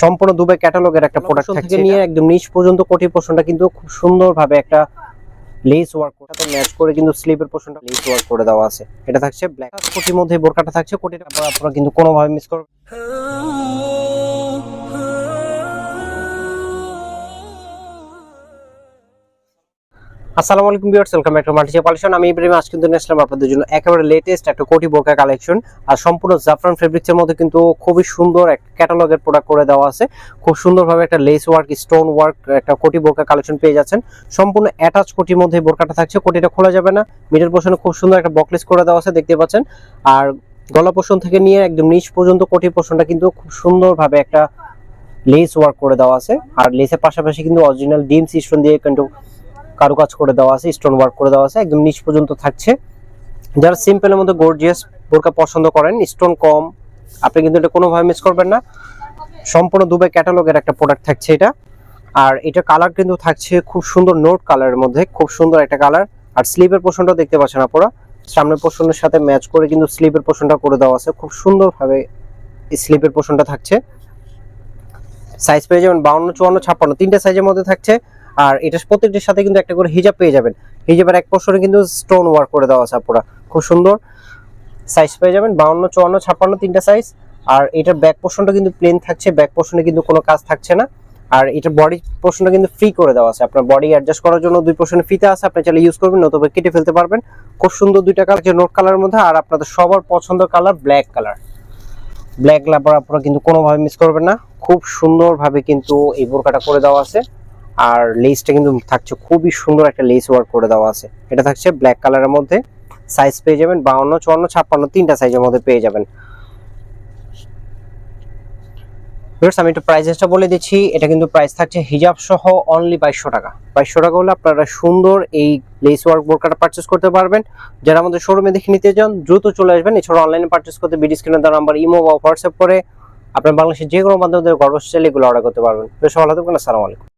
সম্পূর্ণ দুবাই ক্যাটালগের একটা প্রোডাক্ট থেকে নিয়ে একদম নিচ পর্যন্ত কোটি পোর্শনটা কিন্তু খুব সুন্দরভাবে একটা লেস ওয়ার্ক সাথে ম্যাচ করে কিন্তু স্লিপের পোর্শনটা লেস ওয়ার্ক করে দেওয়া আছে। এটা থাকছে ব্ল্যাক কোটির মধ্যে বোরকাটা থাকছে। কোটিটা আপনারা কিন্তু কোনোভাবে মিস করবেন। আসসালামু আলাইকুম ভিউয়ার্স, ওয়েলকাম ব্যাক টু মাল্টিচে কালেকশন। আমি ইব্রাহিম। আজ কিন্তু নিয়ে আসলাম আপনাদের জন্য একেবারে লেটেস্ট একটা কোটি বোরকা কালেকশন। আর সম্পূর্ণ জাফরান ফেব্রিক্সের মধ্যে কিন্তু খুবই সুন্দর একটা ক্যাটালগের প্রোডাক্ট করে দেওয়া আছে। খুব সুন্দরভাবে একটা লেস ওয়ার্ক, স্টোন ওয়ার্ক একটা কোটি বোরকা কালেকশন পেয়ে যাচ্ছেন। সম্পূর্ণ অ্যাটাচ কোটির মধ্যে বোরকাটা থাকছে। কোটিটা খোলা যাবে না। মিডল পোর্শনে খুব সুন্দর একটা বকলেস করে দেওয়া আছে, দেখতে পাচ্ছেন। আর গলা পোর্শন থেকে নিয়ে একদম নিচ পর্যন্ত কোটি পোর্শনটা কিন্তু খুব সুন্দরভাবে একটা লেস ওয়ার্ক করে দেওয়া আছে। আর লেসের পাশাপাশি কিন্তু অরিজিনাল ডিমস স্টোন দিয়ে কিন্তু কারুকাজ করে দেওয়া আছে, স্টোন ওয়ার্ক করে দেওয়া আছে, একদম নিচ পর্যন্ত থাকছে। যারা সিম্পলের মধ্যে গর্জিয়াস বোরকা পছন্দ করেন, স্টোন কম, আপনি কিন্তু এটা কোনোভাবে মিস করবেন না। সম্পূর্ণ দুবাই ক্যাটালগের একটা প্রোডাক্ট থাকছে এটা। আর এটা কালার কিন্তু থাকছে খুব সুন্দর নোট কালারের মধ্যে, খুব সুন্দর একটা কালার। আর স্লিভের পোর্শনটা দেখতে পাচ্ছেন আপনারা, সামনের পোর্শনের সাথে ম্যাচ করে কিন্তু স্লিভের পোর্শনটা করে দেওয়া আছে। খুব সুন্দরভাবে স্লিভের পোর্শনটা থাকছে। সাইজ পেয়ে যাবেন 52, 54, 56 তিনটা সাইজের মধ্যে থাকছে। আর এটা প্রত্যেকটির সাথে কিন্তু একটা করে হিজাব পেয়ে যাবেন। হিজাবের এক পোর্শনে কিন্তু স্টোন ওয়ার্ক করে দেওয়া আছে পুরো, খুব সুন্দর। সাইজ পেয়ে যাবেন 52, 54, 56 তিনটা সাইজ। আর এটার ব্যাক পোর্শনটা কিন্তু প্লেন থাকছে, ব্যাক পোর্শনে কিন্তু কোনো কাজ থাকছে না। আর এটার বডি পোর্শনটা কিন্তু ফ্রি করে দেওয়া আছে। আপনার বডি অ্যাডজাস্ট করার জন্য দুই পোর্শনে ফিতা আছে, আপনি চাইলে ইউজ করবেন, নতুবা কেটে ফেলতে পারবেন। খুব সুন্দর দুইটা কালার, নোট কালারের মধ্যে। আর আপনাদের সবার পছন্দ কালার ব্ল্যাক কালার। ব্ল্যাক লাভার আপনারা কিন্তু কোনোভাবে মিস করবেন না। খুব সুন্দরভাবে কিন্তু এই বোরকাটা করে দেওয়া আছে। আর লেসটা কিন্তু থাকছে খুবই সুন্দর একটা লেস ওয়ার্ক করে দেওয়া আছে। এটা থাকছে ব্ল্যাক কালারের মধ্যে। সাইজ পেয়ে যাবেন 52, 54, 56 তিনটা সাইজের মধ্যে পেয়ে যাবেন। ভিউয়ার্স, আমি একটু প্রাইসটা বলে দিচ্ছি। এটা কিন্তু প্রাইস থাকছে হিজাব সহ অনলি 2200 টাকা। 2200 টাকা হলে আপনারা সুন্দর এই লেস ওয়ার্ক বোরকাটা পারচেজ করতে পারবেন। যারা আমাদের শোরুমে দেখে নিতে চান দ্রুত চলে আসবেন। এছাড়া অনলাইনে পারচেজ করতে ভিডিও স্ক্রিনে দেওয়া নাম্বার ইমো বা হোয়াটসঅ্যাপ করে আপনার বাংলাদেশের যে কোনো মাধ্যমে ঘর বসে চাইলে এগুলো অর্ডার করতে পারবেন। বেশ ভালো থাকবেন। আসসালামু আলাইকুম।